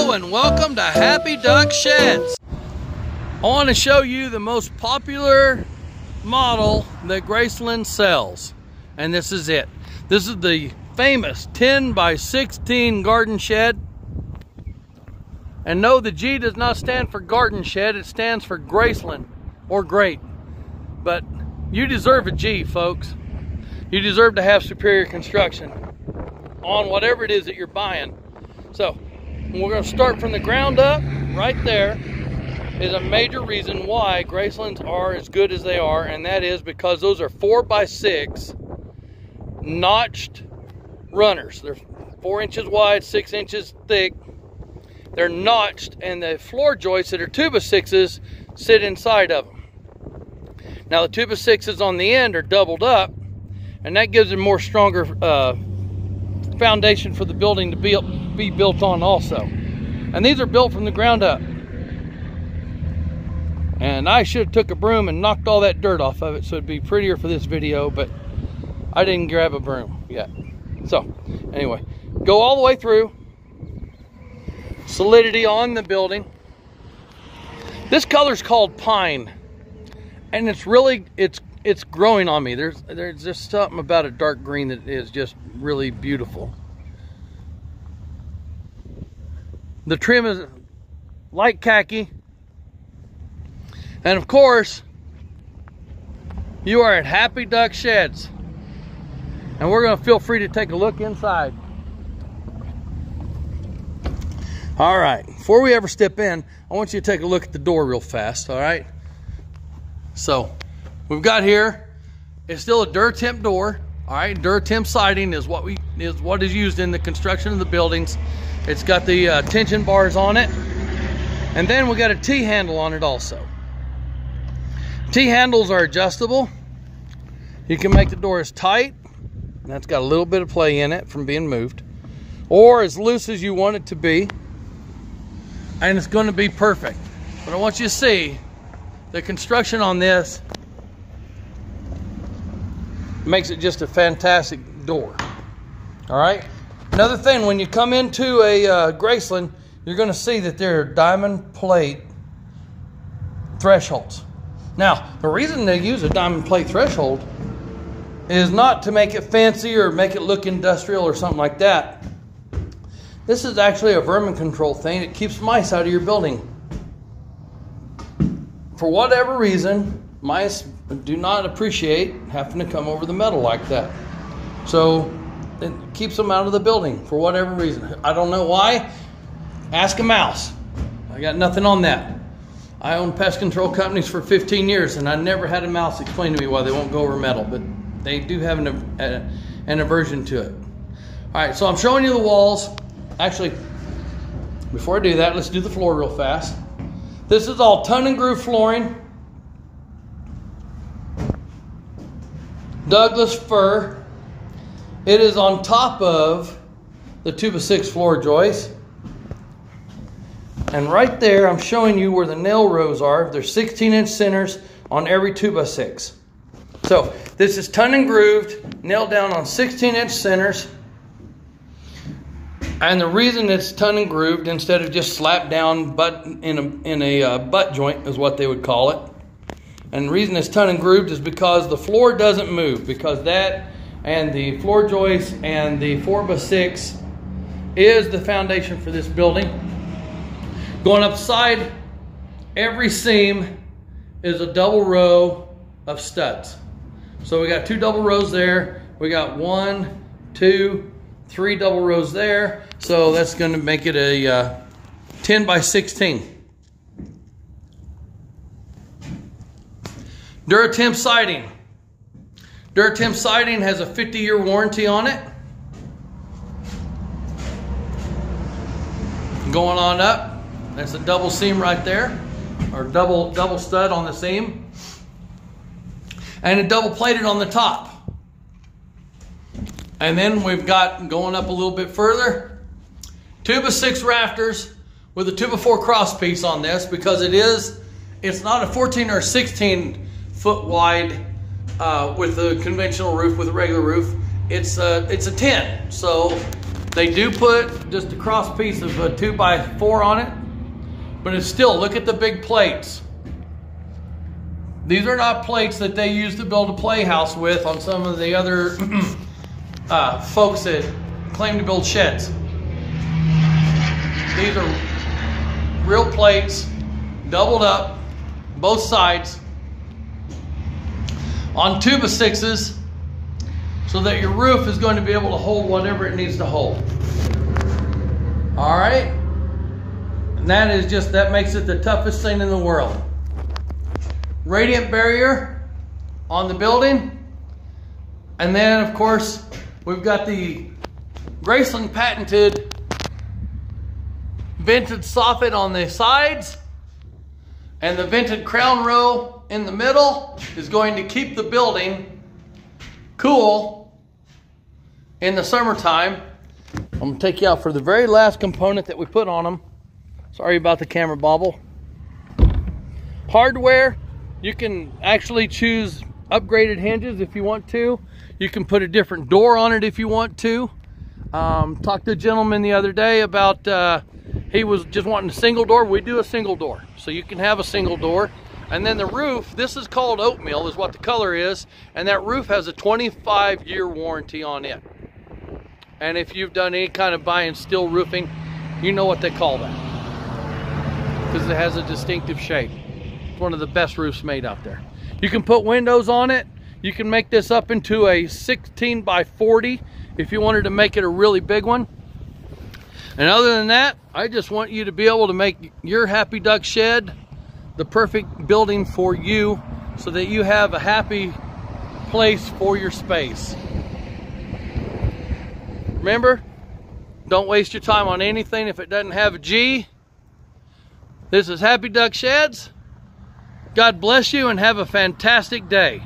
Hello and welcome to Happy Duck Sheds. I want to show you the most popular model that Graceland sells, and this is it. This is the famous 10 by 16 garden shed. And no, the G does not stand for garden shed, it stands for Graceland or great. But you deserve a G, folks. You deserve to have superior construction on whatever it is that you're buying. So we're going to start from the ground up. Right there is a major reason why Gracelands are as good as they are, and that is because those are 4 by 6 notched runners. They're 4 inches wide, 6 inches thick. They're notched, and the floor joists that are 2 by 6s sit inside of them. Now the 2 by 6s on the end are doubled up, and that gives them more stronger foundation for the building to be built on also. And these are built from the ground up. And I should have took a broom and knocked all that dirt off of it so it'd be prettier for this video, but I didn't grab a broom yet. So anyway, go all the way through. Solidity on the building. This color's called pine, and it's really it's growing on me. There's just something about a dark green that is just really beautiful. The trim is light khaki, and of course you are at Happy Duck Sheds, and we're going to feel free to take a look inside. All right, before we ever step in, I want you to take a look at the door real fast. All right, so we've got here, it's still a Duratemp door. All right, Duratemp siding is what is used in the construction of the buildings. It's got the tension bars on it, and then we got a T-handle on it also. T-handles are adjustable. You can make the door as tight, and that's got a little bit of play in it from being moved, or as loose as you want it to be, and it's going to be perfect. But I want you to see the construction on this makes it just a fantastic door. All right, another thing, when you come into a Graceland, you're going to see that there are diamond plate thresholds. Now the reason they use a diamond plate threshold is not to make it fancy or make it look industrial or something like that. This is actually a vermin control thing. It keeps mice out of your building. For whatever reason, mice do not appreciate having to come over the metal like that. So it keeps them out of the building for whatever reason. I don't know why. Ask a mouse. I got nothing on that. I own pest control companies for 15 years, and I never had a mouse explain to me why they won't go over metal, but they do have an aversion to it. All right, so I'm showing you the walls. Actually, before I do that, let's do the floor real fast. This is all tongue and groove flooring. Douglas fir. It is on top of the 2 by 6 floor joist. And right there, I'm showing you where the nail rows are. There's 16-inch centers on every 2 by 6. So this is tongue and grooved, nailed down on 16-inch centers. And the reason it's tongue and grooved instead of just slapped down in a butt joint is what they would call it. And the reason it's tongue and grooved is because the floor doesn't move, because that and the floor joist and the 4 by 6 is the foundation for this building. Going up side, every seam is a double row of studs. So we got 2 double rows there. We got 1, 2, 3 double rows there. So that's going to make it a 10 by 16. Duratemp siding. Duratemp siding has a 50-year warranty on it. Going on up, that's a double seam right there, or double stud on the seam, and a double plated on the top. And then we've got, going up a little bit further, 2 by 6 rafters with a 2 by 4 cross piece on this, because it's not a 14 or 16 foot wide with a conventional roof with a regular roof. It's a 10. So They do put just a cross piece of a 2x4 on it, but it's still, look at the big plates. These are not plates that they use to build a playhouse with on some of the other folks that claim to build sheds. These are real plates, doubled up, both sides, on 2x6s, so that your roof is going to be able to hold whatever it needs to hold. All right? And that makes it the toughest thing in the world. Radiant barrier on the building. And then, of course, we've got the Graceland patented vented soffit on the sides. And the vented crown row in the middle is going to keep the building cool in the summertime. I'm going to take you out for the very last component that we put on them. Sorry about the camera bobble. Hardware, you can actually choose upgraded hinges if you want to. You can put a different door on it if you want to. Talked to a gentleman the other day about he was just wanting a single door. We do a single door, so you can have a single door. And then the roof, this is called oatmeal, is what the color is, and that roof has a 25-year warranty on it. And if you've done any kind of buy and steel roofing, you know what they call that, because it has a distinctive shape. It's one of the best roofs made out there. You can put windows on it. You can make this up into a 16x40 if you wanted to make it a really big one. And other than that, I just want you to be able to make your Happy Duck Shed the perfect building for you, so that you have a happy place for your space. Remember, don't waste your time on anything if it doesn't have a G. This is Happy Duck Sheds. God bless you and have a fantastic day.